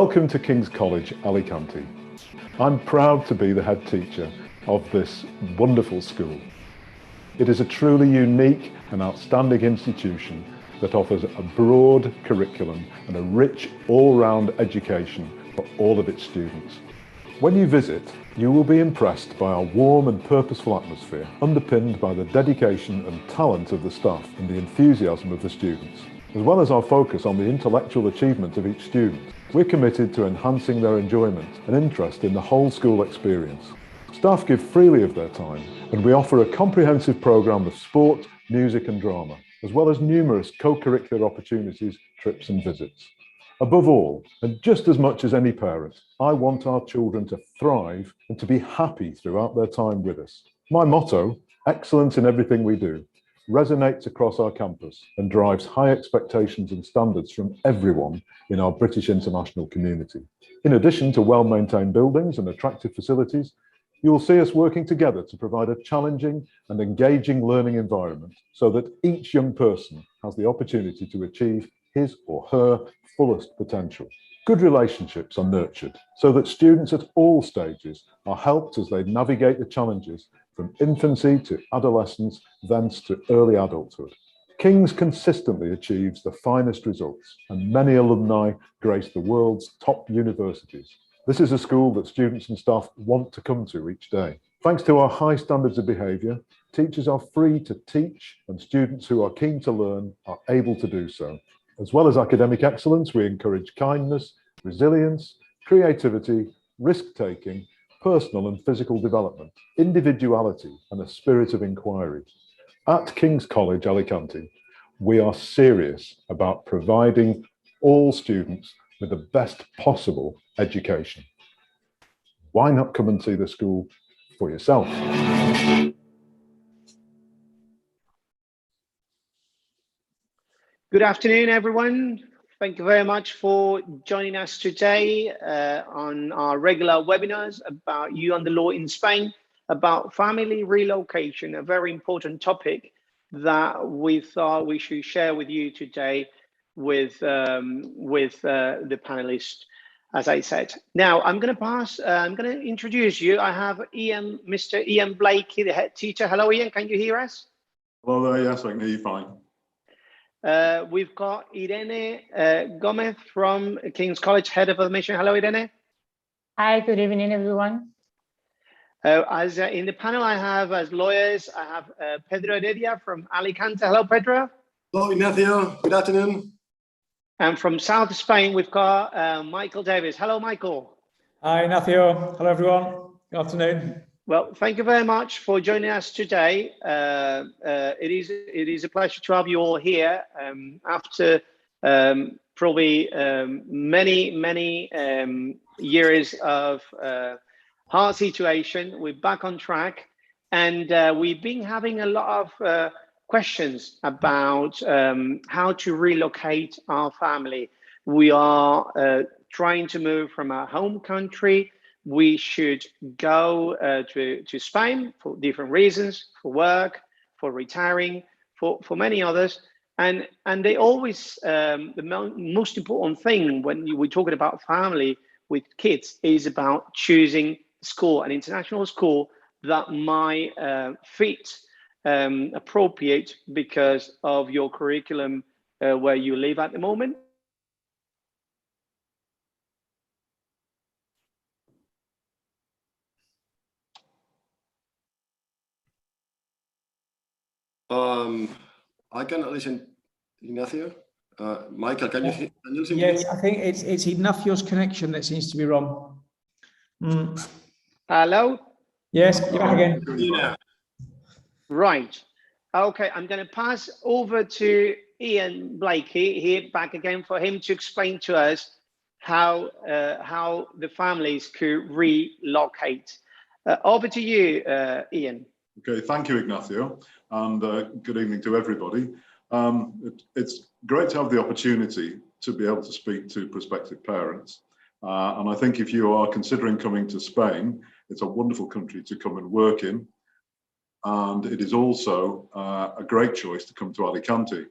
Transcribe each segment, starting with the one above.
Welcome to King's College, Alicante. I'm proud to be the head teacher of this wonderful school. It is a truly unique and outstanding institution that offers a broad curriculum and a rich all-round education for all of its students. When you visit, you will be impressed by our warm and purposeful atmosphere, underpinned by the dedication and talent of the staff and the enthusiasm of the students. As well as our focus on the intellectual achievement of each student, we're committed to enhancing their enjoyment and interest in the whole school experience. Staff give freely of their time, and we offer a comprehensive programme of sport, music and drama, as well as numerous co-curricular opportunities, trips and visits. Above all, and just as much as any parent, I want our children to thrive and to be happy throughout their time with us. My motto, excellence in everything we do, resonates across our campus and drives high expectations and standards from everyone in our British international community. In addition to well-maintained buildings and attractive facilities, you will see us working together to provide a challenging and engaging learning environment so that each young person has the opportunity to achieve his or her fullest potential. Good relationships are nurtured so that students at all stages are helped as they navigate the challenges from infancy to adolescence, thence to early adulthood. King's consistently achieves the finest results, and many alumni grace the world's top universities. This is a school that students and staff want to come to each day. Thanks to our high standards of behaviour, teachers are free to teach, and students who are keen to learn are able to do so. As well as academic excellence, we encourage kindness, resilience, creativity, risk-taking, personal and physical development, individuality and a spirit of inquiry. At King's College, Alicante, we are serious about providing all students with the best possible education. Why not come and see the school for yourself? Good afternoon, everyone. Thank you very much for joining us today on our regular webinars about you and the law in Spain, about family relocation, a very important topic that we thought we should share with you today with the panelists, as I said. Now, I'm going to introduce you. I have Iain, Mr. Iain Blaike, the head teacher. Hello, Iain, can you hear us? Hello there, yes, I can hear you fine. We've got Irene Gomez from King's College, Head of Admission. Hello, Irene. Hi, good evening, everyone. In the panel, I have as lawyers, I have Pedro Heredia from Alicante. Hello, Pedro. Hello, Ignacio. Good afternoon. And from South Spain, we've got Michael Davies. Hello, Michael. Hi, Ignacio. Hello, everyone. Good afternoon. Well, thank you very much for joining us today. It is a pleasure to have you all here after probably many years of hard situation. We're back on track, and we've been having a lot of questions about how to relocate our family. We are trying to move from our home country. We should go to Spain for different reasons, for work, for retiring, for many others. And they always, the most important thing when we're talking about family with kids is about choosing school, an international school that might fit appropriate because of your curriculum where you live at the moment. I cannot listen, Ignacio. Michael, can you listen? Yes, I think it's Ignacio's connection that seems to be wrong. Hello? Yes, you're back again. Yeah. Right. Okay, I'm going to pass over to Iain Blaike here back again for him to explain to us how the families could relocate. Over to you, Iain. Okay, thank you, Ignacio, and good evening to everybody. It's great to have the opportunity to be able to speak to prospective parents. And I think if you are considering coming to Spain, it's a wonderful country to come and work in. And it is also a great choice to come to Alicante.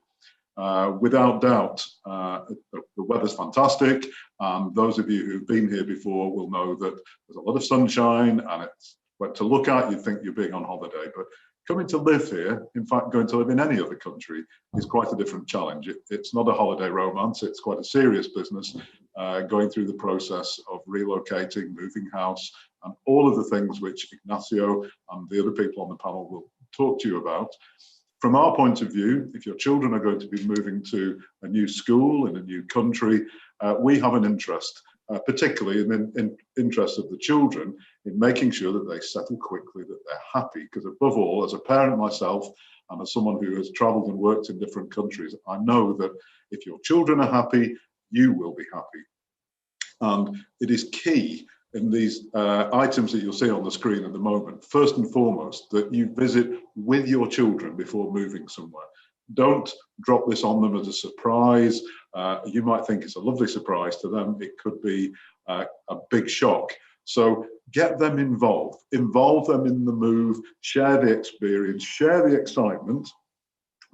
Without doubt, the weather's fantastic, and those of you who've been here before will know that there's a lot of sunshine, and it's what to look at. You'd think you're being on holiday, but coming to live here, in fact, going to live in any other country, is quite a different challenge. It's not a holiday romance, it's quite a serious business, going through the process of relocating, moving house, and all of the things which Ignacio and the other people on the panel will talk to you about. From our point of view, if your children are going to be moving to a new school in a new country, we have an interest, particularly in the interest of the children, in making sure that they settle quickly, that they're happy. Because above all, as a parent myself, and as someone who has travelled and worked in different countries, I know that if your children are happy, you will be happy. And it is key in these items that you'll see on the screen at the moment, first and foremost, that you visit with your children before moving somewhere. Don't drop this on them as a surprise. You might think it's a lovely surprise to them. It could be a big shock. So get them involved, involve them in the move, share the experience, share the excitement,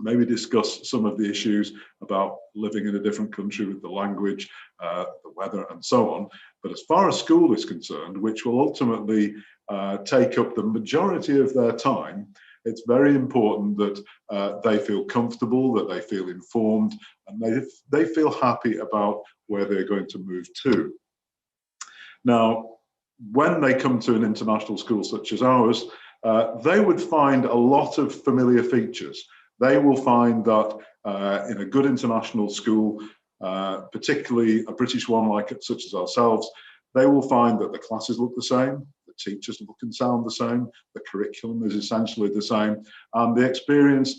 maybe discuss some of the issues about living in a different country with the language, the weather, and so on. But as far as school is concerned, which will ultimately take up the majority of their time, it's very important that they feel comfortable, that they feel informed, and they feel happy about where they're going to move to. Now, when they come to an international school such as ours, they would find a lot of familiar features. They will find that in a good international school, particularly a British one such as ourselves, they will find that the classes look the same, the teachers look and sound the same, the curriculum is essentially the same, and the experience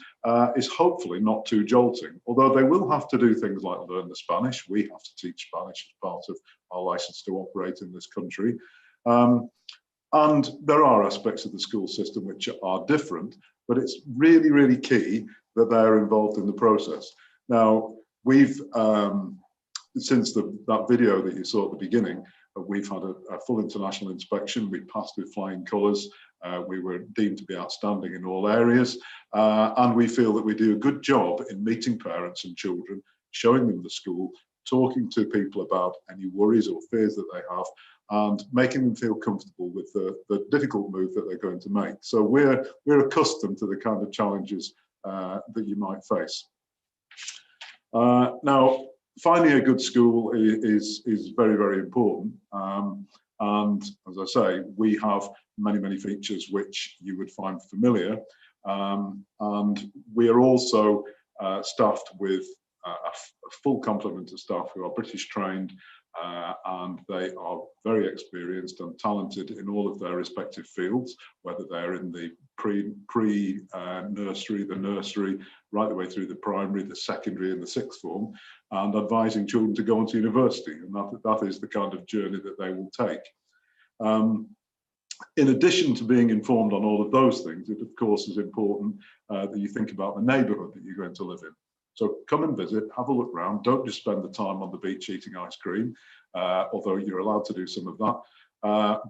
is hopefully not too jolting. Although they will have to do things like learn the Spanish. We have to teach Spanish as part of our license to operate in this country. And there are aspects of the school system which are different, but it's really, really key that they're involved in the process. Now, we've, since that video that you saw at the beginning, we've had a full international inspection. We passed with flying colours. We were deemed to be outstanding in all areas. And we feel that we do a good job in meeting parents and children, showing them the school, talking to people about any worries or fears that they have, and making them feel comfortable with the difficult move that they're going to make. So we're accustomed to the kind of challenges that you might face. Now, finding a good school is very, very important. And as I say, we have many, many features which you would find familiar. And we are also staffed with a full complement of staff who are British trained, and they are very experienced and talented in all of their respective fields, whether they're in the pre-nursery, the nursery, right the way through the primary, the secondary and the sixth form, and advising children to go on to university. And that is the kind of journey that they will take. In addition to being informed on all of those things, it of course is important that you think about the neighbourhood that you're going to live in. So come and visit, have a look around. Don't just spend the time on the beach eating ice cream, although you're allowed to do some of that.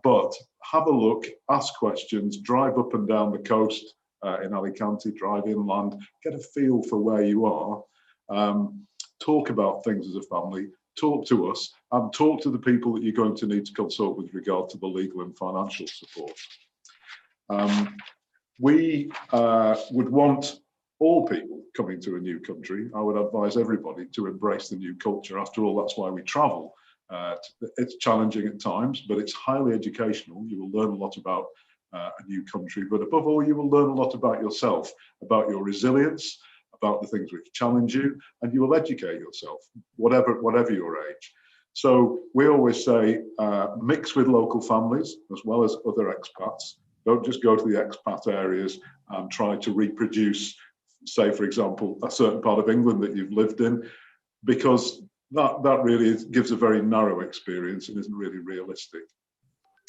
But have a look, ask questions, drive up and down the coast in Alicante, drive inland, get a feel for where you are, talk about things as a family, talk to us, and talk to the people that you're going to need to consult with regard to the legal and financial support. We would want all people coming to a new country, I would advise everybody to embrace the new culture. After all, that's why we travel. It's challenging at times, but it's highly educational. You will learn a lot about a new country, but above all, you will learn a lot about yourself, about your resilience, about the things which challenge you, and you will educate yourself, whatever your age. So we always say, mix with local families as well as other expats. Don't just go to the expat areas and try to reproduce, say, for example, a certain part of England that you've lived in, because that really gives a very narrow experience and isn't really realistic.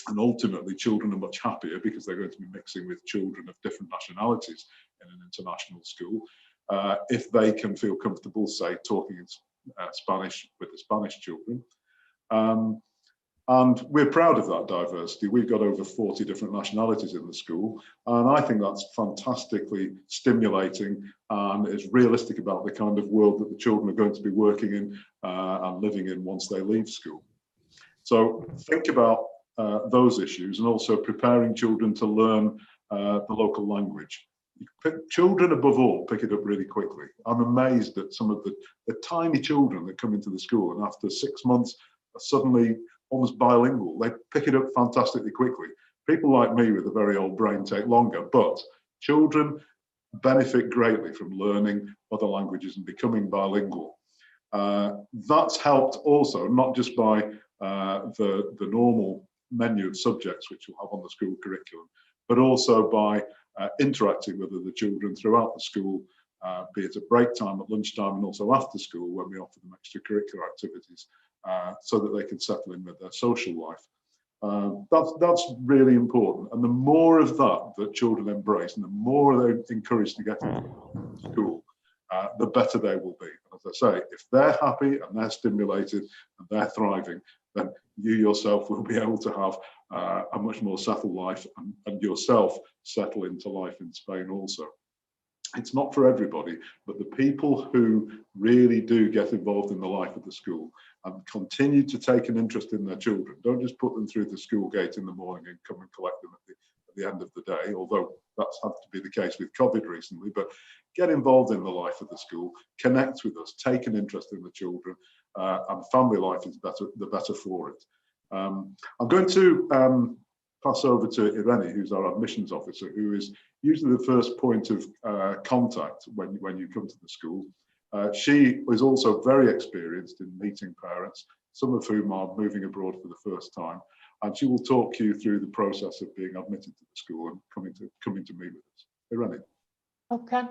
And ultimately, children are much happier because they're going to be mixing with children of different nationalities in an international school. If they can feel comfortable, say, talking in Spanish with the Spanish children. And we're proud of that diversity. We've got over 40 different nationalities in the school. And I think that's fantastically stimulating and is realistic about the kind of world that the children are going to be working in and living in once they leave school. So think about those issues, and also preparing children to learn the local language. Children above all pick it up really quickly. I'm amazed at some of the tiny children that come into the school, and after 6 months are suddenly almost bilingual. They pick it up fantastically quickly. People like me with a very old brain take longer, but children benefit greatly from learning other languages and becoming bilingual. That's helped also, not just by the normal menu of subjects which you'll have on the school curriculum, but also by interacting with other children throughout the school, be it at break time, at lunchtime, and also after school when we offer them extracurricular activities, so that they can settle in with their social life. That's really important. And the more of that children embrace, and the more they're encouraged to get into school, the better they will be. And as I say, if they're happy and they're stimulated and they're thriving, then you yourself will be able to have a much more settled life, and yourself settle into life in Spain also. It's not for everybody, but the people who really do get involved in the life of the school and continue to take an interest in their children, don't just put them through the school gate in the morning and come and collect them at the end of the day, although that's had to be the case with COVID recently, but get involved in the life of the school, connect with us, take an interest in the children, and family life is the better for it. I'm going to pass over to Irene, who's our admissions officer, who is usually the first point of contact when you come to the school. She is also very experienced in meeting parents, some of whom are moving abroad for the first time, and she will talk you through the process of being admitted to the school and coming to meet with us. Irene. Okay,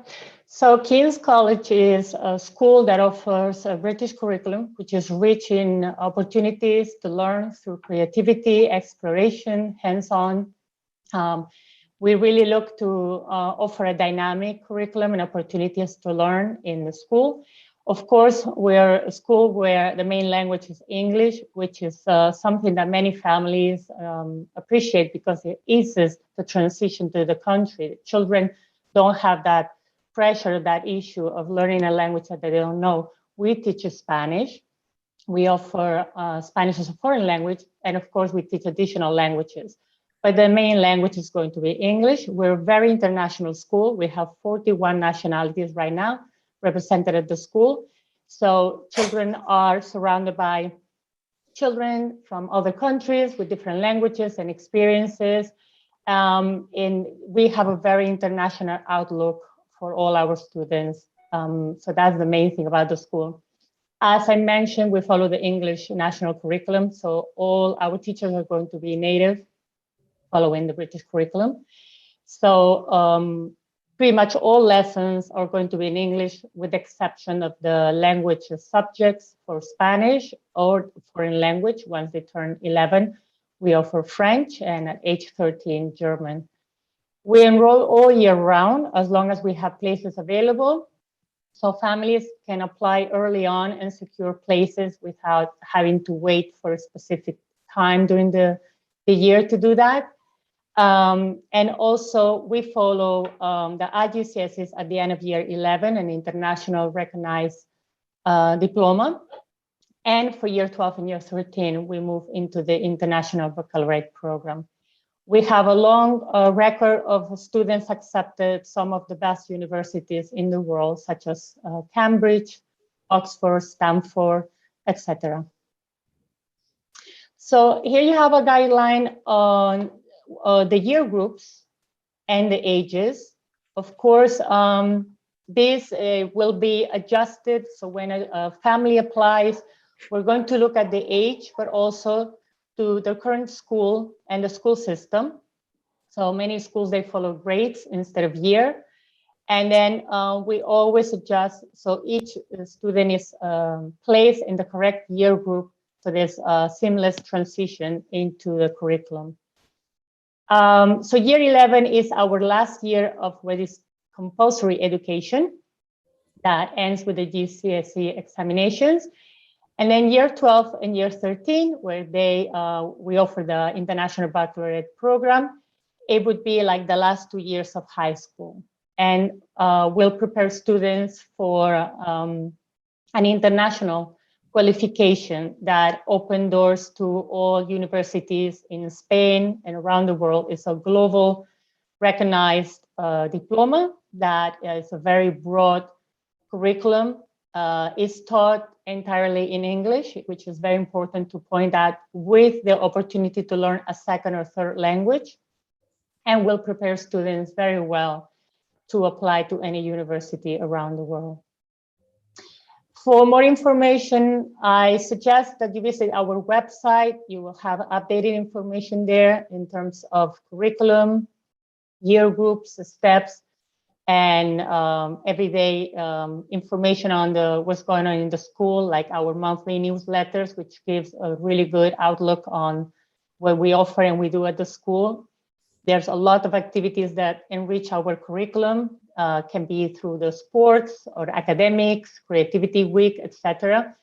so 𝐾𝐜's College is a school that offers a British curriculum, which is rich in opportunities to learn through creativity, exploration, hands-on. We really look to offer a dynamic curriculum and opportunities to learn in the school. Of course, we're a school where the main language is English, which is something that many families appreciate because it eases the transition to the country. Children don't have that pressure, that issue of learning a language that they don't know. We teach Spanish. We offer Spanish as a foreign language, and of course we teach additional languages. But the main language is going to be English. We're a very international school. We have 41 nationalities right now represented at the school. So children are surrounded by children from other countries with different languages and experiences. And we have a very international outlook for all our students. So that's the main thing about the school. As I mentioned, we follow the English national curriculum. So all our teachers are going to be native, following the British curriculum. So pretty much all lessons are going to be in English, with the exception of the language subjects for Spanish or foreign language. Once they turn 11, we offer French, and at age 13, German. We enroll all year round as long as we have places available. So families can apply early on and secure places without having to wait for a specific time during the year to do that. And also we follow the 𝐼𝐺CSs at the end of year 11, an international recognized diploma. And for year 12 and year 13, we move into the International Baccalaureate program. We have a long record of students accepted some of the best universities in the world, such as Cambridge, Oxford, Stanford, etc. So here you have a guideline on the year groups and the ages. Of course, this will be adjusted. So when a family applies, we're going to look at the age, but also to the current school and the school system. So many schools, they follow grades instead of year. And then we always adjust. So each student is placed in the correct year group. So there's a seamless transition into the curriculum. So year 11 is our last year of what is compulsory education that ends with the GCSE examinations. And then year 12 and year 13, where we offer the International Baccalaureate program, it would be like the last 2 years of high school. And we'll prepare students for an international qualification that open doors to all universities in Spain and around the world. It's a global recognized diploma that is a very broad curriculum. It's taught entirely in English, which is very important to point out, with the opportunity to learn a second or third language, and will prepare students very well to apply to any university around the world. For more information, I suggest that you visit our website. You will have updated information there in terms of curriculum, year groups, steps, and everyday information on what's going on in the school, like our monthly newsletters, which gives a really good outlook on what we offer and we do at the school. There's a lot of activities that enrich our curriculum, can be through the sports or academics, creativity week, etc.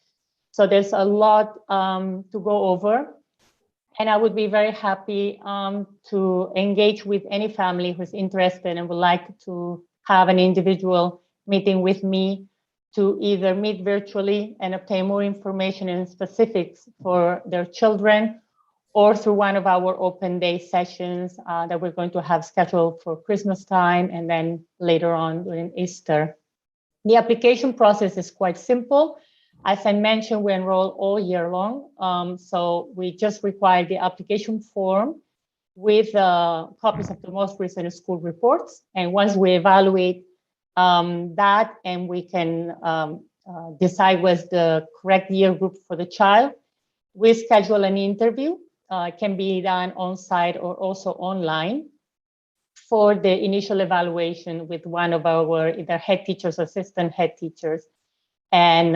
So there's a lot to go over. And I would be very happy to engage with any family who's interested and would like to have an individual meeting with me to either meet virtually and obtain more information and specifics for their children, or through one of our open day sessions that we're going to have scheduled for Christmas time and then later on during Easter. The application process is quite simple. As I mentioned, we enroll all year long. So we just require the application form with copies of the most recent school reports. And once we evaluate that and we can decide what's the correct year group for the child, we schedule an interview. It can be done on site or also online for the initial evaluation with one of our either head teachers or assistant head teachers. And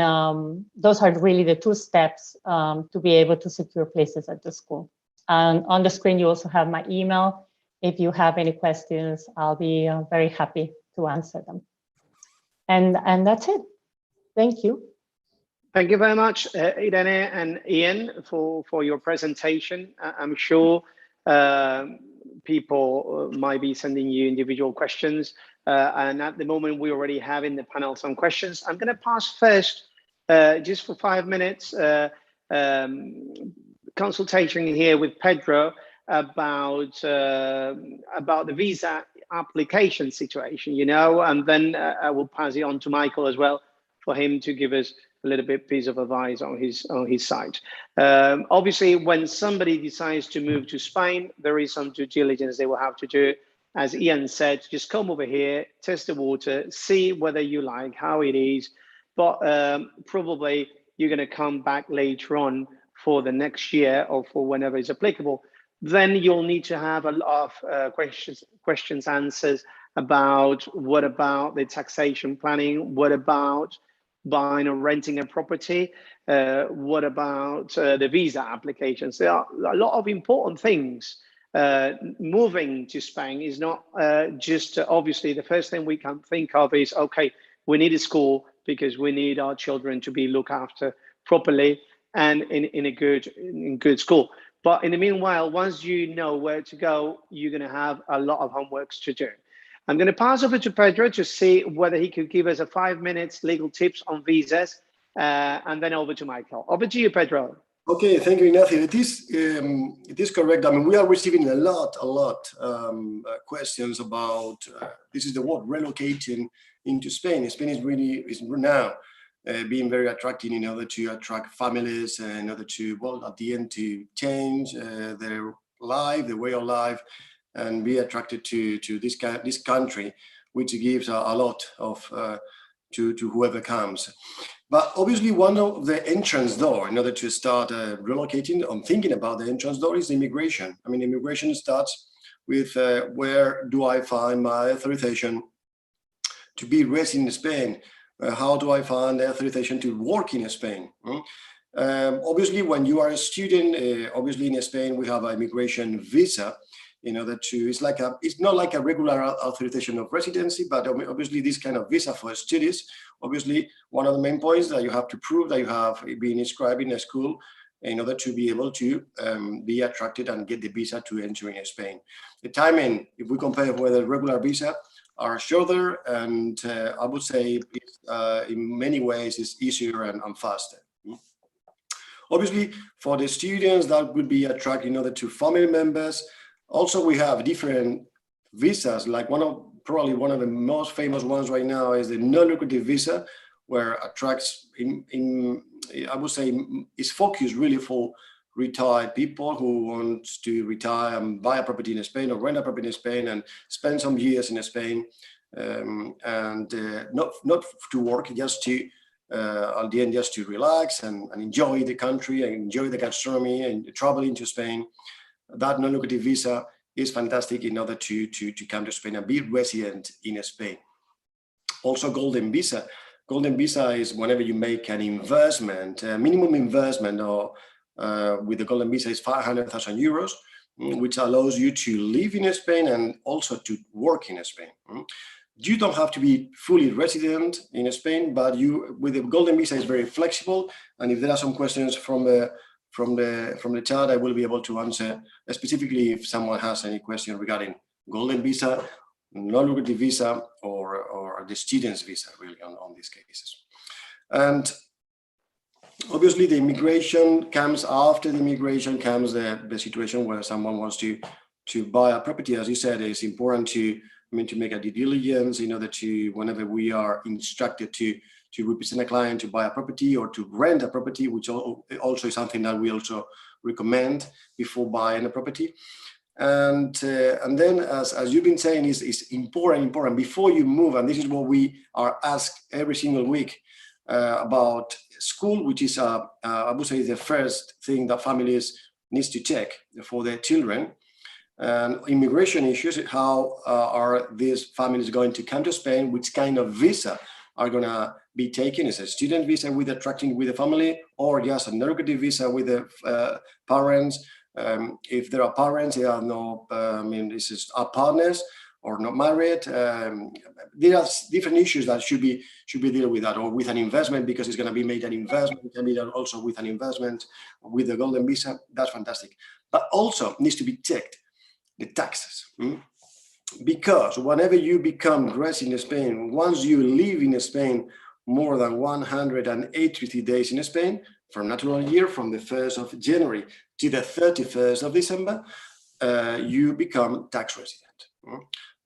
those are really the two steps to be able to secure places at the school. And on the screen, you also have my email. If you have any questions, I'll be very happy to answer them. And that's it. Thank you. Thank you very much, Irene and Ian, for your presentation. I'm sure people might be sending you individual questions. And at the moment, we already have in the panel some questions. I'm going to pass first, just for 5 minutes, consultation here with Pedro about the visa application situation, and then I will pass it on to Michael as well for him to give us a little bit piece of advice on his side. Obviously, when somebody decides to move to Spain, there is some due diligence they will have to do. As Ian said, just come over here, test the water, see whether you like how it is, but probably you're going to come back later on for the next year or for whenever it's applicable. Then you'll need to have a lot of questions, answers about what about the taxation planning, what about buying or renting a property, what about the visa applications. There are a lot of important things. Moving to Spain is not just obviously the first thing we can think of is, okay, we need a school because we need our children to be looked after properly and in a good school. But in the meanwhile, once you know where to go, you're going to have a lot of homeworks to do. I'm going to pass over to Pedro to see whether he could give us a 5 minutes legal tips on visas, and then over to Michael. Over to you, Pedro. Okay, thank you, Ignacio. It is correct. I mean, we are receiving a lot questions about this is the word relocating into Spain. Spain is now being very attractive in order to attract families, in order to, well, at the end, to change their life, their way of life, and be attracted to this country, which gives a lot of to whoever comes. But obviously, one of the entrance door in order to start relocating, I'm thinking about the entrance door is immigration. I mean, immigration starts with where do I find my authorization to be resident in Spain? How do I find the authorization to work in Spain? Obviously, when you are a student, obviously in Spain, we have an immigration visa in order to, it's not like a regular authorization of residency, but obviously this kind of visa for studies, obviously one of the main points that you have to prove that you have been inscribed in a school in order to be able to be attracted and get the visa to enter in Spain. The timing, if we compare with a regular visa, are shorter, and I would say in many ways it's easier and faster. Obviously, for the students, that would be attractive in order to family members. Also, we have different visas, like probably one of the most famous ones right now is the non-lucrative visa, where attracts I would say is focused really for retired people who want to retire and buy a property in Spain or rent a property in Spain and spend some years in Spain, and not to work, just to at the end just to relax and enjoy the country and enjoy the gastronomy and traveling to Spain. That non-lucrative visa is fantastic in order to come to Spain and be resident in Spain. Also, golden visa. Golden visa is whenever you make an investment, minimum investment, or with the golden visa is 500,000 euros, which allows you to live in Spain and also to work in Spain. You don't have to be fully resident in Spain, but with the golden visa is very flexible. And if there are some questions from the chat, I will be able to answer specifically if someone has any question regarding golden visa, non-lucrative visa, or the student's visa, really, on these cases. And obviously, the immigration comes after the immigration comes the situation where someone wants to buy a property. As you said, it's important to make a due diligence in order to, whenever we are instructed to represent a client to buy a property or to rent a property, which also is something that we also recommend before buying a property. And then, as you've been saying, is important before you move, and this is what we are asked every single week about school, which is I would say the first thing that families needs to check for their children. And immigration issues, how are these families going to come to Spain? Which kind of visa are going to be taken? Is a student visa with attracting with the family, or just a non-lucrative visa with the parents? If there are parents, there are no, this is our partners or not married. There are different issues that should be dealt with that, or with an investment, because it's going to be made an investment. It can be done also with an investment with the golden visa. That's fantastic. But also needs to be checked the taxes, because whenever you become resident in Spain, once you live in Spain more than 183 days in Spain, from natural year, from the 1st of January to the 31st of December, you become tax resident.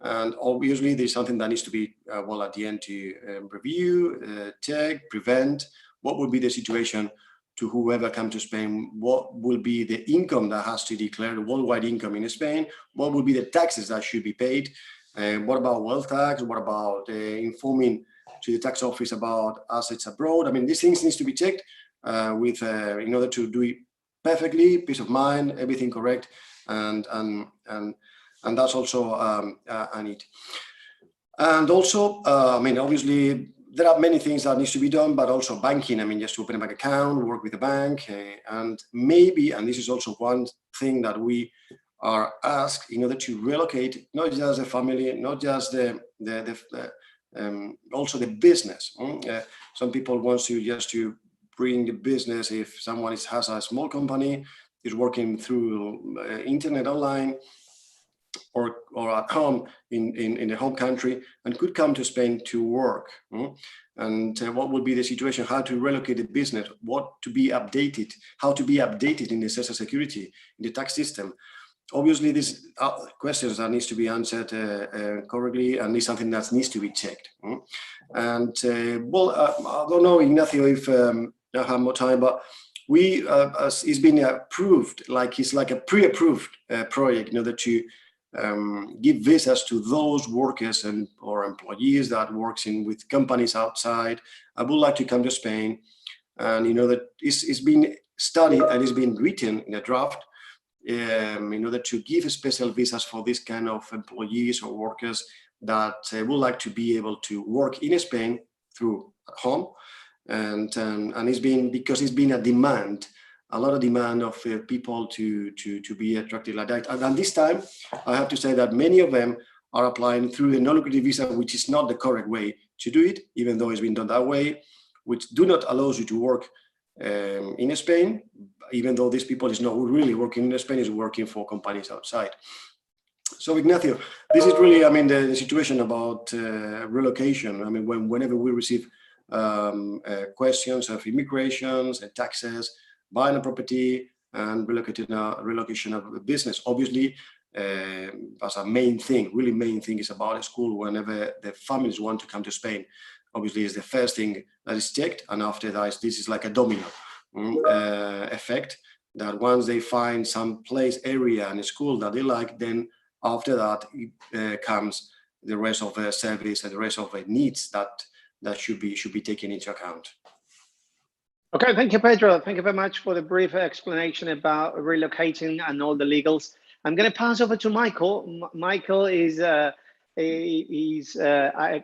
And obviously there's something that needs to be, at the end to review, check, prevent. What would be the situation to whoever comes to Spain? What will be the income that has to declare, the worldwide income in Spain? What will be the taxes that should be paid? What about wealth tax? What about informing to the tax office about assets abroad? these things needs to be checked in order to do it perfectly, peace of mind, everything correct, and that's also a need. And also, obviously, there are many things that needs to be done, but also banking. Just to open a bank account, work with a bank, and maybe, and this is also one thing that we are asked in order to relocate, not just the family, not just also the business. Some people want to just to bring the business. If someone has a small company, is working through internet online, or at home in the home country, and could come to Spain to work. And what would be the situation? How to relocate the business? What to be updated? How to be updated in the social security, in the tax system? Obviously, these are questions that needs to be answered correctly, and is something that needs to be checked. And I don't know, Ignacio, if I have more time, but it's been approved, it's like a pre-approved project in order to give visas to those workers or employees that works with companies outside. I would like to come to Spain, and that it's been studied and it's been written in a draft in order to give special visas for this kind of employees or workers that would like to be able to work in Spain through at home, and it's been, because it's been a demand a lot of demand of people to be attracted like that. And this time, I have to say that many of them are applying through a non-lucrative visa, which is not the correct way to do it, even though it's been done that way, which do not allow you to work in Spain, even though these people is not really working in Spain, is working for companies outside. So Ignacio, this is really, I mean, the situation about relocation. I mean, whenever we receive questions of immigrations and taxes, buying a property and relocation of a business, obviously, as a main thing, really main thing is about a school. Whenever the families want to come to Spain, obviously is the first thing that is checked, and after that, this is like a domino effect, that once they find some place, area and a school that they like, then after that comes the rest of the service and the rest of the needs that should be taken into account. Okay, thank you, Pedro. Thank you very much for the brief explanation about relocating and all the legals. I'm going to pass over to Michael. Michael is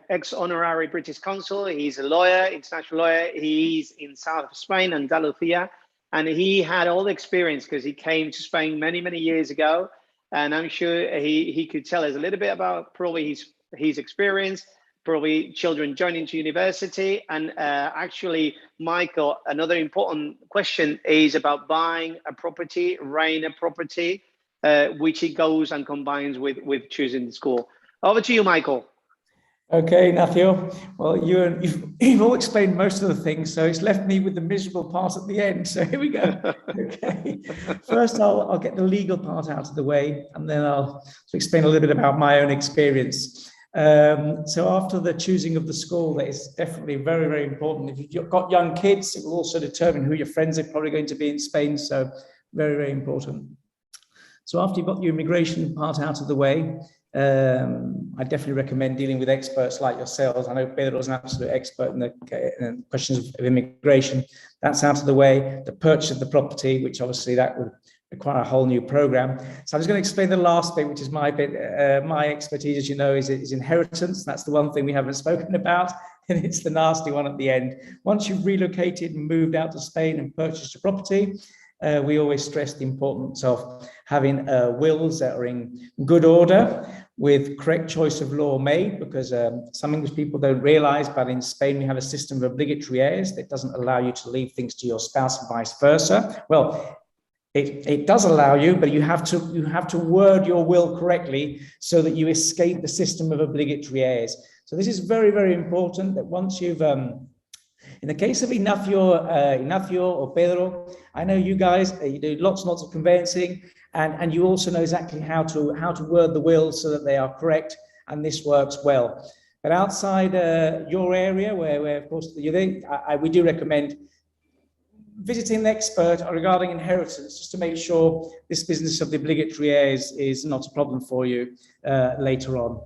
ex-honorary British consul. He's a lawyer, international lawyer. He's in south of Spain, Andalusia, and he had all the experience because he came to Spain many, many years ago. And I'm sure he could tell us a little bit about probably his experience, probably children joining to university. And actually, Michael, another important question is about buying a property, renting a property, which he goes and combines with choosing the school. Over to you, Michael. Okay, Ignacio. Well, you've all explained most of the things, so it's left me with the miserable part at the end. So here we go. Okay. First, I'll get the legal part out of the way, and then I'll explain a little bit about my own experience. So after the choosing of the school, that is definitely very, very important. If you've got young kids, it will also determine who your friends are probably going to be in Spain. So very, very important. So after you've got your immigration part out of the way, I definitely recommend dealing with experts like yourselves. I know Pedro is an absolute expert in the questions of immigration. That's out of the way. The purchase of the property, which obviously that would require a whole new program. So I'm just going to explain the last bit, which is my bit. My expertise, as you know, is inheritance. That's the one thing we haven't spoken about, and it's the nasty one at the end. Once you've relocated and moved out to Spain and purchased a property, we always stress the importance of having wills that are in good order with correct choice of law made, because some English people don't realize, but in Spain we have a system of obligatory heirs that doesn't allow you to leave things to your spouse and vice versa. Well, it does allow you, but you have to word your will correctly so that you escape the system of obligatory heirs. So this is very, very important, that once you've in the case of Ignacio or Pedro, I know you guys, you do lots and lots of conveyancing, and you also know exactly how to word the will so that they are correct, and this works well. But outside your area, where of course we do recommend visiting an expert regarding inheritance, just to make sure this business of the obligatory heirs is not a problem for you later on.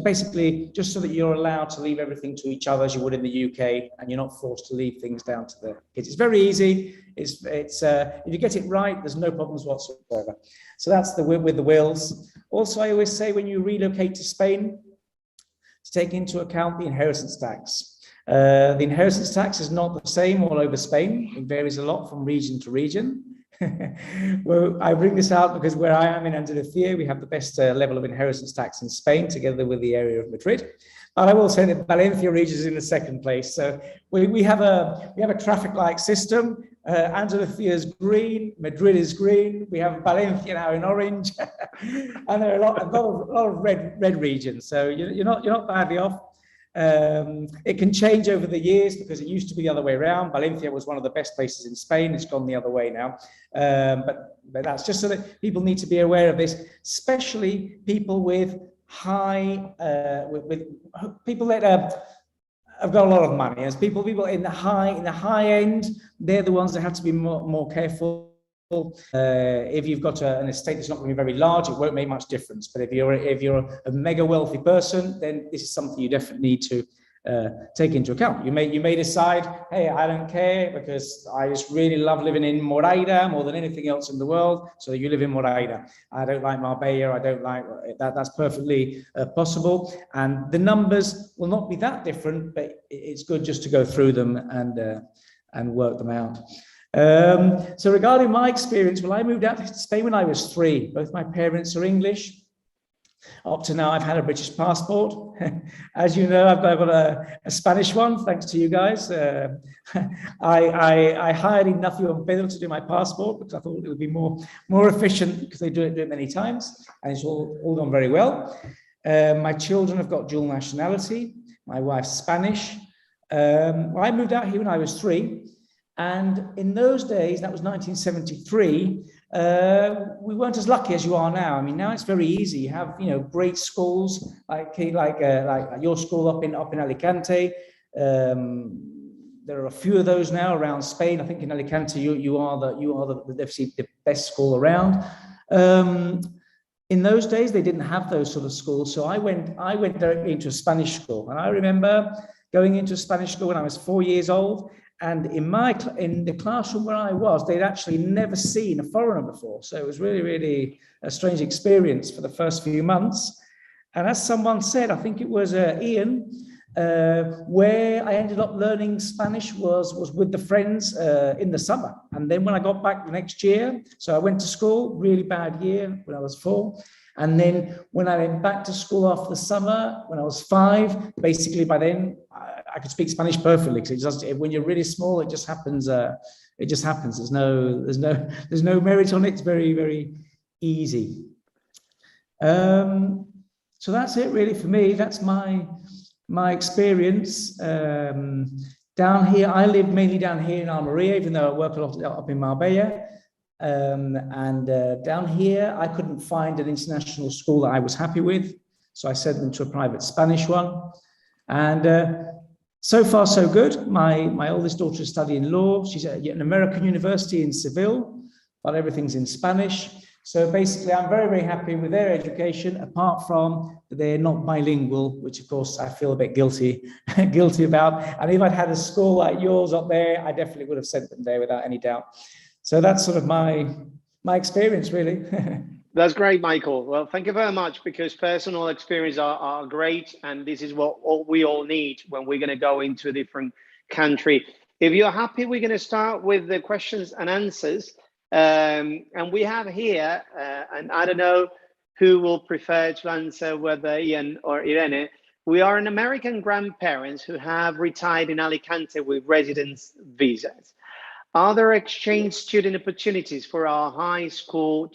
Basically, just so that you're allowed to leave everything to each other as you would in the UK, and you're not forced to leave things down to the kids. It's very easy. It's if you get it right, there's no problems whatsoever. So that's with the wills. Also, I always say when you relocate to Spain, to take into account the inheritance tax. The inheritance tax is not the same all over Spain. It varies a lot from region to region. Well, I bring this out because where I am in Andalusia, we have the best level of inheritance tax in Spain, together with the area of Madrid. But I will say that Valencia region is in the second place. So we have a traffic light system. Andalusia is green, Madrid is green. We have Valencia now in orange, and there are a lot of red regions. So you're not badly off. It can change over the years because it used to be the other way around. Valencia was one of the best places in Spain. It's gone the other way now. But that's just so that people need to be aware of this, especially people with with people that have got a lot of money. As people in the high end, they're the ones that have to be more careful. If you've got an estate that's not going to be very large, it won't make much difference. But if you're a mega wealthy person, then this is something you definitely need to take into account. You may decide, hey, I don't care because I just really love living in Moreira more than anything else in the world. So you live in Moreira. I don't like Marbella. I don't like that. That's perfectly possible. And the numbers will not be that different, but it's good just to go through them and work them out. So regarding my experience, well, I moved out to Spain when I was 3. Both my parents are English. Up to now, I've had a British passport. As you know, I've got a Spanish one, thanks to you guys. I hired Ignacio and Pedro to do my passport because I thought it would be more efficient because they do it many times, and it's all gone very well. My children have got dual nationality. My wife's Spanish. I moved out here when I was 3. And in those days, that was 1973, we weren't as lucky as you are now. I mean, now it's very easy. You have, great schools like your school up in Alicante. There are a few of those now around Spain. I think in Alicante, you are the best school around. In those days, they didn't have those sort of schools. So I went directly into a Spanish school. And I remember going into a Spanish school when I was 4 years old. And in the classroom where I was, they'd actually never seen a foreigner before. So it was really, really a strange experience for the first few months. And as someone said, I think it was Ian, where I ended up learning Spanish was with the friends in the summer. And then when I got back the next year, so I went to school, really bad year when I was 4. And then when I went back to school after the summer, when I was 5, basically by then I could speak Spanish perfectly. Because when you're really small, it just happens. It just happens. There's no merit on it. It's very, very easy. So that's it really for me. That's my experience. Down here, I live mainly down here in Almeria, even though I work a lot up in Marbella. Down here, I couldn't find an international school that I was happy with. So I sent them to a private Spanish one. And so far, so good. My oldest daughter is studying law. She's at an American university in Seville, but everything's in Spanish. So basically, I'm very, very happy with their education, apart from they're not bilingual, which of course I feel a bit guilty about. And if I'd had a school like yours up there, I definitely would have sent them there without any doubt. So that's sort of my experience, really. That's great, Michael. Well, thank you very much, because personal experience are great, and this is what we all need when we're going to go into a different country. If you're happy, we're going to start with the questions and answers. And we have here, and I don't know who will prefer to answer, whether Ian or Irene. We are an American grandparents who have retired in Alicante with residence visas. Are there exchange student opportunities for our high school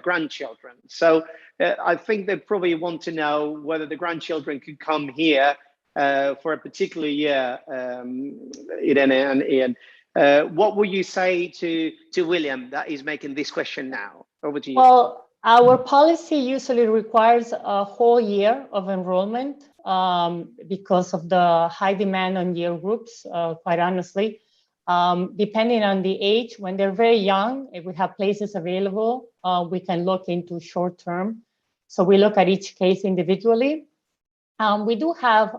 grandchildren? So I think they probably want to know whether the grandchildren could come here for a particular year, Irene and Ian. What would you say to William that is making this question now? Over to you. Well, our policy usually requires a whole year of enrollment because of the high demand on year groups, quite honestly. Depending on the age, when they're very young, if we have places available, we can look into short term. So we look at each case individually. We do have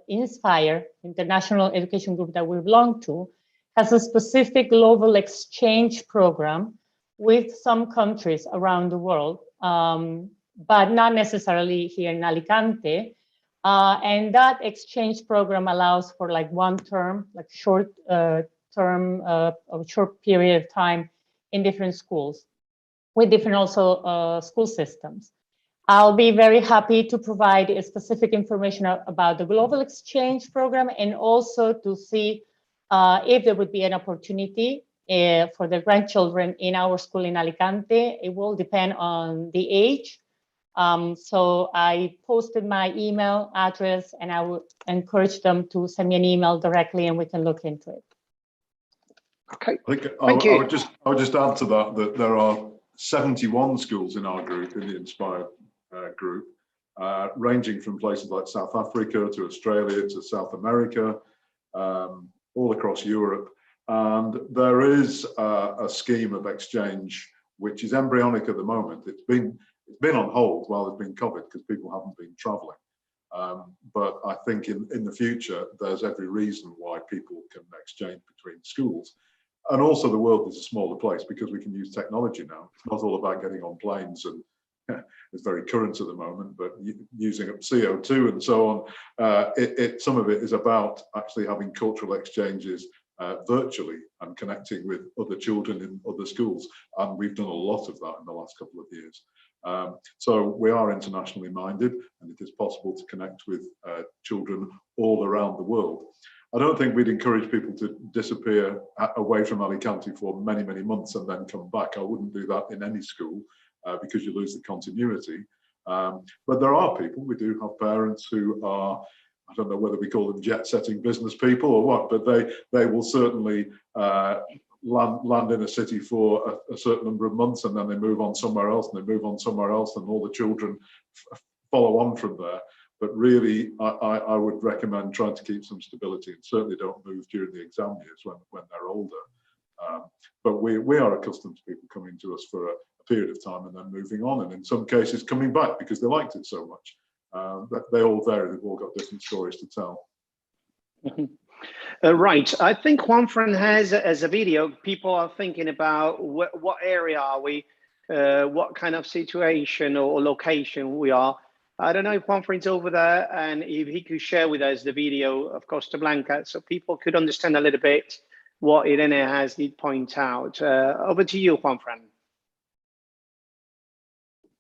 Inspire, International Education Group that we belong to, has a specific global exchange program with some countries around the world, but not necessarily here in Alicante. And that exchange program allows for like one term, like short period of time in different schools with different also school systems. I'll be very happy to provide specific information about the global exchange program, and also to see if there would be an opportunity for the grandchildren in our school in Alicante. It will depend on the age. So I posted my email address, and I would encourage them to send me an email directly, and we can look into it. Okay. I would just add to that there are 71 schools in our group, in the Inspired group, ranging from places like South Africa to Australia to South America, all across Europe. And there is a scheme of exchange which is embryonic at the moment. It's been on hold while there's been COVID because people haven't been traveling. But I think in the future, there's every reason why people can exchange between schools. And also the world is a smaller place because we can use technology now. It's not all about getting on planes, and it's very current at the moment, but using up CO2 and so on. Some of it is about actually having cultural exchanges virtually and connecting with other children in other schools. And we've done a lot of that in the last couple of years. So we are internationally minded, and it is possible to connect with children all around the world. I don't think we'd encourage people to disappear away from Alicante for many, many months and then come back. I wouldn't do that in any school because you lose the continuity. But there are people, we do have parents who are, I don't know whether we call them jet-setting business people or what, but they will certainly land in a city for a certain number of months, and then they move on somewhere else, and they move on somewhere else, and all the children follow on from there. But really, I would recommend trying to keep some stability, and certainly don't move during the exam years when they're older. But we are accustomed to people coming to us for a period of time and then moving on, and in some cases coming back because they liked it so much. They all vary, they've all got different stories to tell. Right, I think Juanfran has as a video. People are thinking about what area are we, what kind of situation or location we are. I don't know if Juanfran's over there and if he could share with us the video of Costa Blanca so people could understand a little bit what Irene did point out. Over to you, Juanfran.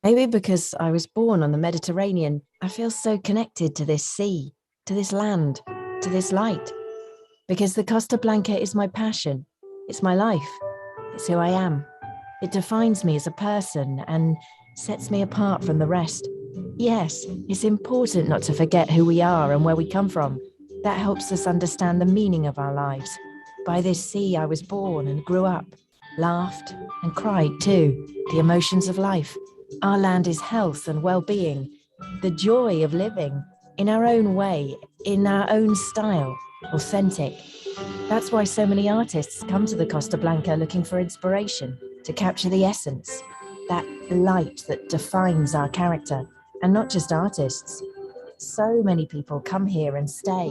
Maybe because I was born on the Mediterranean, I feel so connected to this sea, to this land, to this light. Because the Costa Blanca is my passion, it's my life, it's who I am. It defines me as a person and sets me apart from the rest. Yes, it's important not to forget who we are and where we come from. That helps us understand the meaning of our lives. By this sea I was born and grew up, laughed and cried too, the emotions of life. Our land is health and well-being, the joy of living, in our own way, in our own style, authentic. That's why so many artists come to the Costa Blanca looking for inspiration, to capture the essence, that light that defines our character. And not just artists. So many people come here and stay.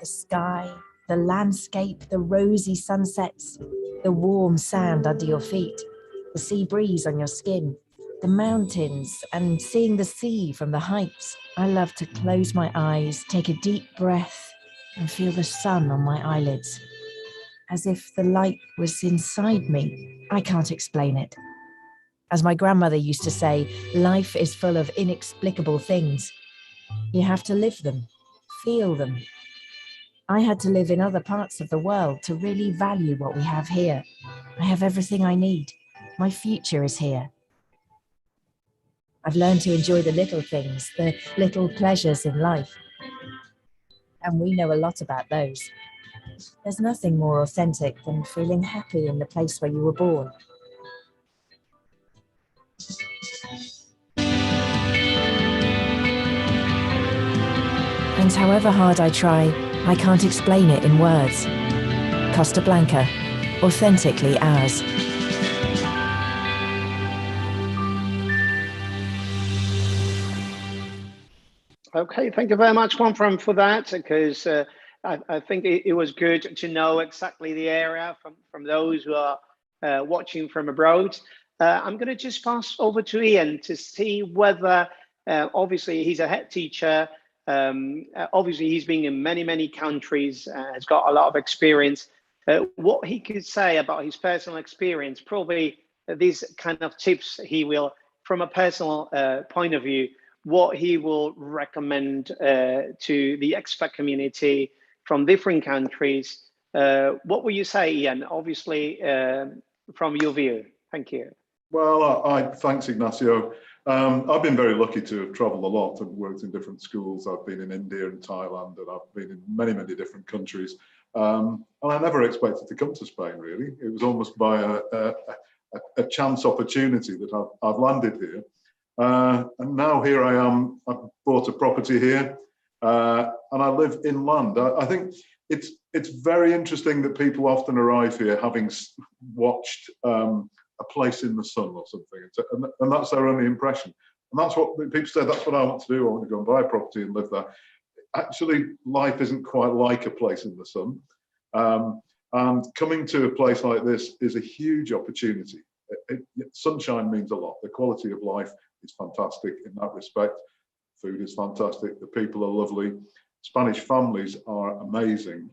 The sky, the landscape, the rosy sunsets, the warm sand under your feet, the sea breeze on your skin, the mountains, and seeing the sea from the heights. I love to close my eyes, take a deep breath, and feel the sun on my eyelids. As if the light was inside me. I can't explain it. As my grandmother used to say, life is full of inexplicable things. You have to live them, feel them. I had to live in other parts of the world to really value what we have here. I have everything I need. My future is here. I've learned to enjoy the little things, the little pleasures in life. And we know a lot about those. There's nothing more authentic than feeling happy in the place where you were born. And however hard I try, I can't explain it in words. Costa Blanca, authentically ours. Okay, thank you very much, Juanfran, for that, because I think it was good to know exactly the area from those who are watching from abroad. I'm going to just pass over to Iain to see whether, obviously, he's a head teacher. Obviously, he's been in many, many countries, has got a lot of experience. What he could say about his personal experience, probably these kind of tips he will, from a personal point of view, what he will recommend to the expat community from different countries. What will you say, Iain, obviously, from your view? Thank you. Well, thanks, Ignacio. I've been very lucky to have traveled a lot and worked in different schools. I've been in India and Thailand, and I've been in many, many different countries. And I never expected to come to Spain, really. It was almost by a chance opportunity that I've landed here. And now here I am. I've bought a property here, and I live inland. I think it's very interesting that people often arrive here having watched a place in the sun or something, and that's their only impression. And that's what people say, that's what I want to do. I want to go and buy a property and live there. Actually, life isn't quite like a place in the sun. And coming to a place like this is a huge opportunity. Sunshine means a lot. The quality of life is fantastic in that respect. Food is fantastic. The people are lovely. Spanish families are amazing.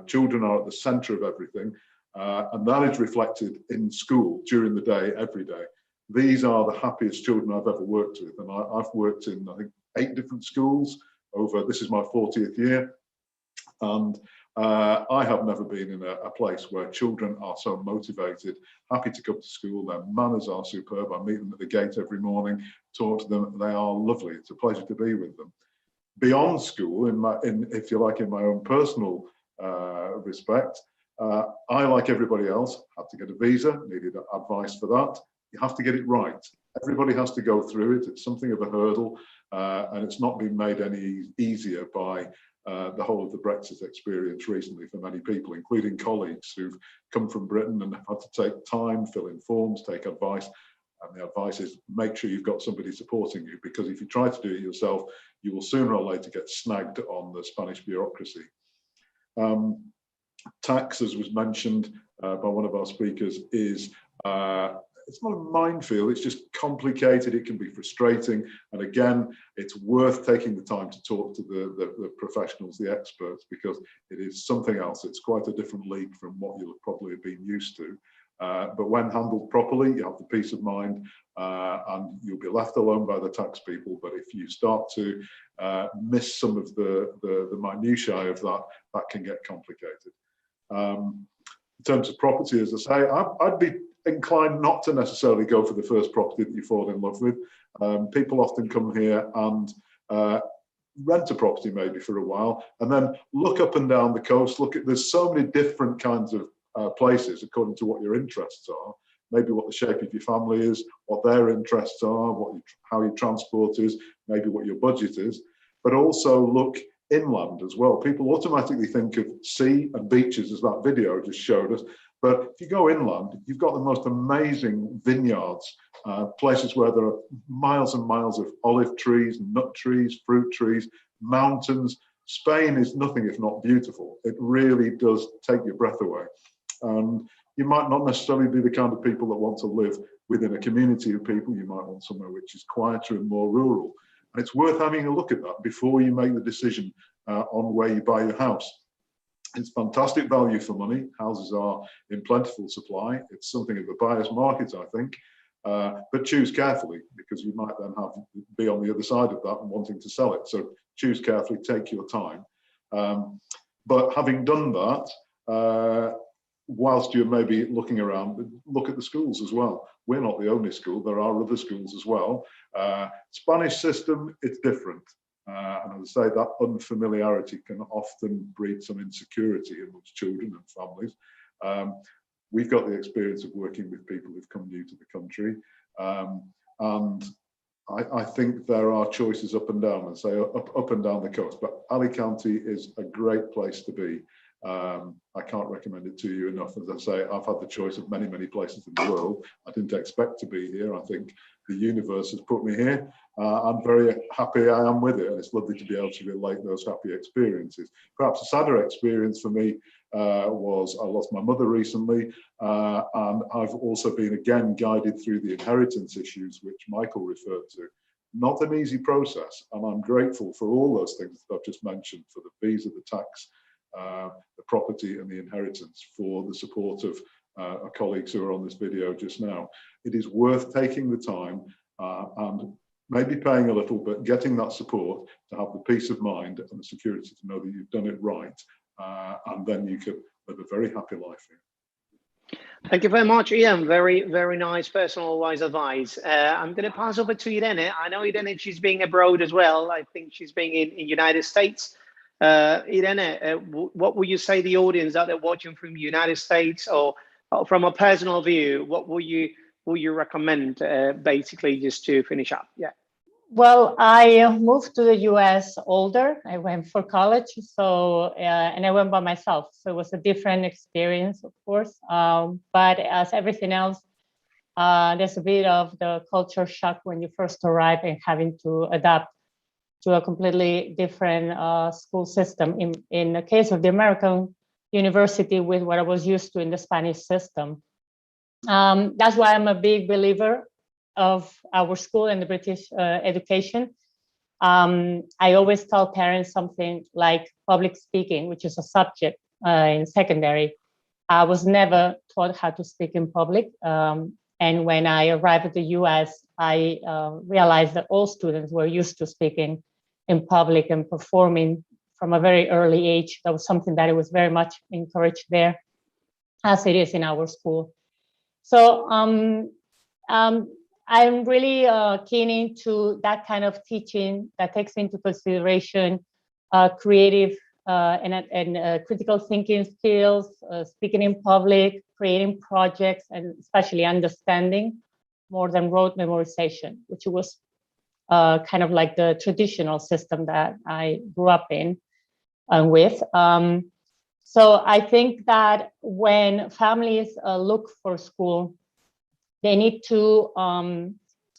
Children are at the center of everything, and that is reflected in school during the day, every day. These are the happiest children I've ever worked with, and I've worked in, I think, 8 different schools over, this is my 40th year, and I have never been in a place where children are so motivated, happy to come to school. Their manners are superb. I meet them at the gate every morning, talk to them. They are lovely. It's a pleasure to be with them. Beyond school, if you like, in my own personal respect, I, like everybody else, had to get a visa, needed advice for that. You have to get it right. Everybody has to go through it. It's something of a hurdle, and it's not been made any easier by the whole of the Brexit experience recently for many people, including colleagues who've come from Britain and have had to take time, fill in forms, take advice. And the advice is make sure you've got somebody supporting you, because if you try to do it yourself, you will sooner or later get snagged on the Spanish bureaucracy. Tax, as was mentioned by one of our speakers, is it's not a minefield, it's just complicated, it can be frustrating, and again, it's worth taking the time to talk to the professionals, the experts, because it is something else. It's quite a different league from what you'll probably have been used to. But when handled properly, you have the peace of mind, and you'll be left alone by the tax people. But if you start to miss some of the minutiae of that, that can get complicated. In terms of property, as I say, I'd be inclined not to necessarily go for the first property that you fall in love with. People often come here and rent a property maybe for a while, and then look up and down the coast. There's so many different kinds of places according to what your interests are, maybe what the shape of your family is, what their interests are, how your transport is, maybe what your budget is, but also look inland as well. People automatically think of sea and beaches, as that video just showed us, but if you go inland, you've got the most amazing vineyards, places where there are miles and miles of olive trees, nut trees, fruit trees, mountains. Spain is nothing if not beautiful. It really does take your breath away. And you might not necessarily be the kind of people that want to live within a community of people. You might want somewhere which is quieter and more rural. And it's worth having a look at that before you make the decision on where you buy your house. It's fantastic value for money. Houses are in plentiful supply. It's something of a buyer's market, I think. But choose carefully, because you might then be on the other side of that and wanting to sell it. So choose carefully, take your time. But having done that, whilst you're maybe looking around, look at the schools as well. We're not the only school, there are other schools as well. Spanish system, it's different. And as I say, that unfamiliarity can often breed some insecurity amongst children and families. We've got the experience of working with people who've come new to the country. And I think there are choices up and down, and say up and down the coast, but Alicante is a great place to be. I can't recommend it to you enough. As I say, I've had the choice of many, many places in the world. I didn't expect to be here. I think the universe has put me here. I'm very happy I am with it, and it's lovely to be able to relate those happy experiences. Perhaps a sadder experience for me was I lost my mother recently, and I've also been again guided through the inheritance issues which Michael referred to. Not an easy process, and I'm grateful for all those things that I've just mentioned, for the visa, the tax, the property and the inheritance, for the support of our colleagues who are on this video just now. It is worth taking the time and maybe paying a little, but getting that support to have the peace of mind and the security to know that you've done it right, and then you can live a very happy life here. Thank you very much, Ian. Very, very nice personal wise advice. I'm going to pass over to Irene. I know Irene, she's being abroad as well. I think she's being in United States. Irene, what would you say to the audience that they're watching from the United States, or from a personal view, what will you recommend, basically, just to finish up? Yeah. Well, I moved to the US older. I went for college, so and I went by myself. So it was a different experience, of course. But as everything else, there's a bit of the culture shock when you first arrive and having to adapt to a completely different school system. In the case of the American university, with what I was used to in the Spanish system. That's why I'm a big believer of our school and the British education. I always tell parents something like public speaking, which is a subject in secondary. I was never taught how to speak in public. And when I arrived at the US, I realized that all students were used to speaking in public and performing from a very early age. That was something that it was very much encouraged there, as it is in our school. So I'm really keen into that kind of teaching that takes into consideration creative and critical thinking skills, speaking in public, creating projects, and especially understanding more than rote memorization, which was kind of like the traditional system that I grew up in and with. So I think that when families look for school, they need to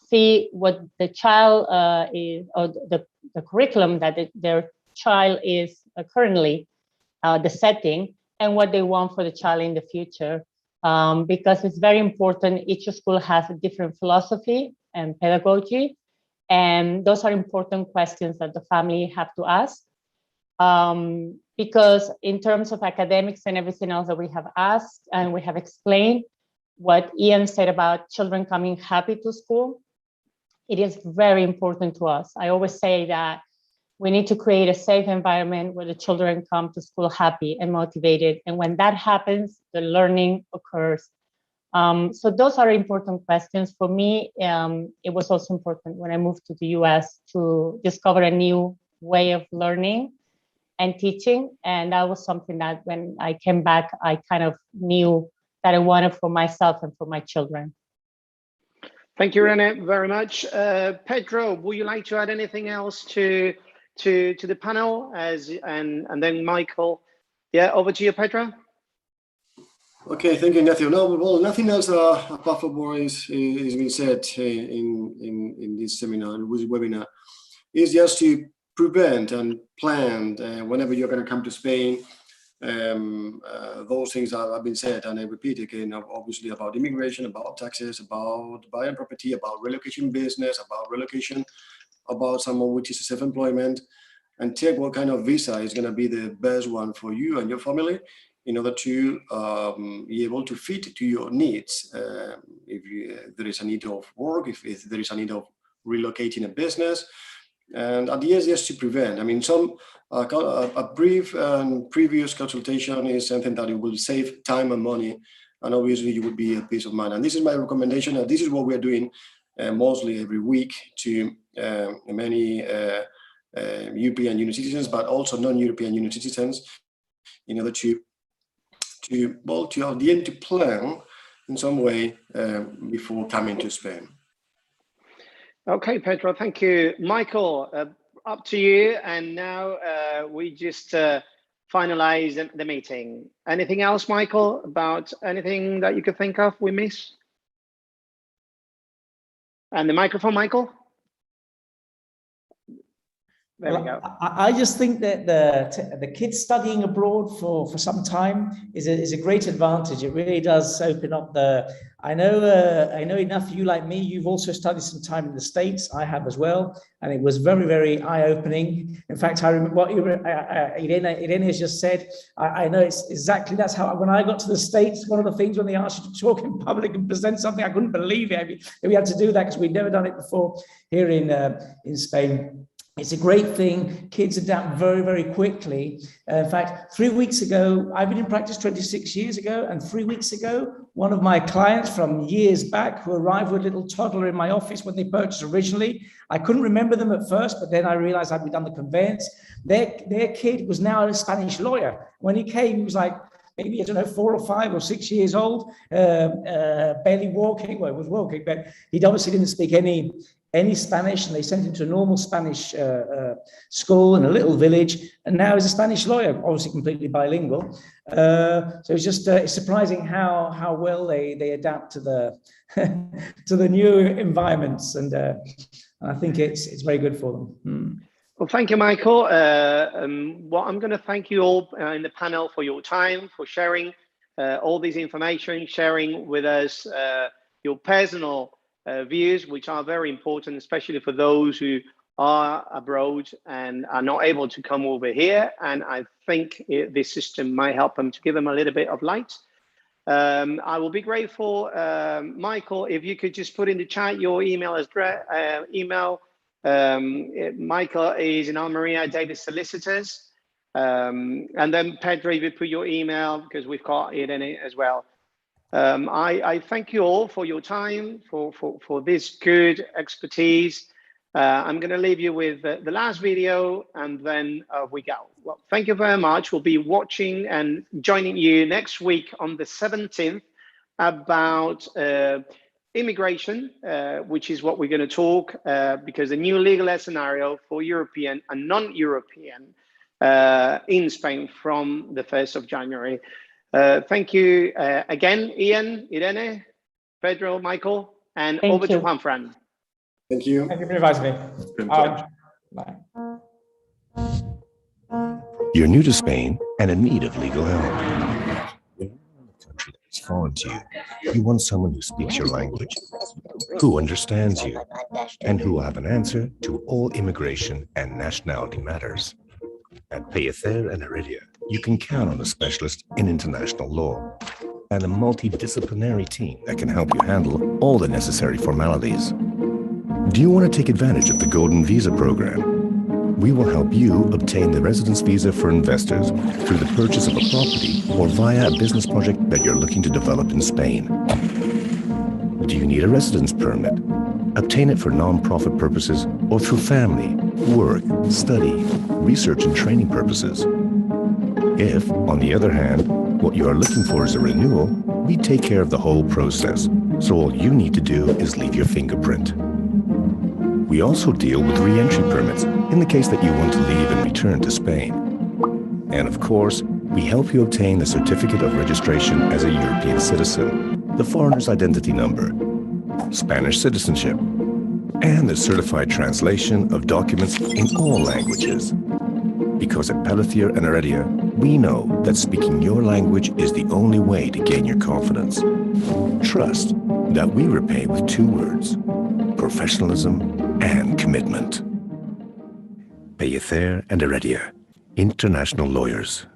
see what the child is, or the curriculum that their child is currently, the setting, and what they want for the child in the future. Because it's very important, each school has a different philosophy and pedagogy, and those are important questions that the family have to ask. Because in terms of academics and everything else that we have asked and we have explained, what Iain said about children coming happy to school, it is very important to us. I always say that we need to create a safe environment where the children come to school happy and motivated. And when that happens, the learning occurs. So those are important questions. For me, it was also important when I moved to the US to discover a new way of learning and teaching. And that was something that when I came back, I kind of knew that I wanted for myself and for my children. Thank you, Irene, very much. Pedro, would you like to add anything else to the panel? And then Michael. Yeah, over to you, Pedro. Okay, thank you, Ignacio. No, well, nothing else apart from what is been said in this seminar, in this webinar, is just to prevent and plan whenever you're going to come to Spain. Those things that have been said, and I repeat again, obviously about immigration, about taxes, about buying property, about relocation business, about relocation, about someone which is self-employment, and check what kind of visa is going to be the best one for you and your family in order to be able to fit to your needs. If there is a need of work, if there is a need of relocating a business, and at the end, just to prevent. I mean, a brief and previous consultation is something that it will save time and money, and obviously you would be at peace of mind. And this is my recommendation, and this is what we are doing mostly every week to many European Union citizens, but also non-European Union citizens, in order to at the end to plan in some way before coming to Spain. Okay, Pedro, thank you. Michael, up to you. And now we just finalize the meeting. Anything else, Michael, about anything that you could think of we missed? And the microphone, Michael? There we go. I just think that the kids studying abroad for some time is a great advantage. It really does open up the. I know enough. You like me, you've also studied some time in the States. I have as well, and it was very, very eye-opening. In fact, I remember what Irene has just said. I know it's exactly that's how when I got to the States. One of the things when they asked you to talk in public and present something, I couldn't believe it. We had to do that because we'd never done it before here in Spain. It's a great thing. Kids adapt very, very quickly. In fact, 3 weeks ago, I've been in practice 26 years ago, and 3 weeks ago, one of my clients from years back who arrived with a little toddler in my office when they purchased originally, I couldn't remember them at first, but then I realized I'd done the conveyance. Their kid was now a Spanish lawyer. When he came, he was like, maybe, I don't know, 4 or 5 or 6 years old, barely walking. Well, he was walking, but he obviously didn't speak any Spanish, and they sent him to a normal Spanish school in a little village, and now he's a Spanish lawyer, obviously completely bilingual. So it's just it's surprising how well they adapt to the to the new environments, and I think it's very good for them. Well, thank you, Michael. Well, I'm going to thank you all in the panel for your time, for sharing all this information, sharing with us your personal views, which are very important, especially for those who are abroad and are not able to come over here. And I think this system might help them to give them a little bit of light. I will be grateful, Michael, if you could just put in the chat your email address. Michael is in Almeria, Davies Solicitors. And then Pedro, if you put your email, because we've got it in it as well. I thank you all for your time, for this good expertise. I'm going to leave you with the last video, and then we go. Well, thank you very much. We'll be watching and joining you next week on the 17th about immigration, which is what we're going to talk, because the new legal scenario for European and non-European in Spain from the 1st of January. Thank you again, Ian, Irene, Pedro, Michael, and over to Juan-Fran. Thank you. Thank you for inviting me. Bye. You're new to Spain and in need of legal help. You're in a country that is foreign to you. You want someone who speaks your language, who understands you, and who will have an answer to all immigration and nationality matters. At Pellicer and Heredia, you can count on a specialist in international law and a multidisciplinary team that can help you handle all the necessary formalities. Do you want to take advantage of the Golden Visa program? We will help you obtain the residence visa for investors through the purchase of a property or via a business project that you're looking to develop in Spain. Do you need a residence permit? Obtain it for non-profit purposes or through family, work, study, research and training purposes. If, on the other hand, what you are looking for is a renewal, we take care of the whole process, so all you need to do is leave your fingerprint. We also deal with re-entry permits in the case that you want to leave and return to Spain. And of course, we help you obtain the certificate of registration as a European citizen, the foreigner's identity number, Spanish citizenship, and the certified translation of documents in all languages. Because at Pellicer and Heredia, we know that speaking your language is the only way to gain your confidence. Trust that we repay with 2 words: professionalism and commitment. Pellicer and Heredia, international lawyers.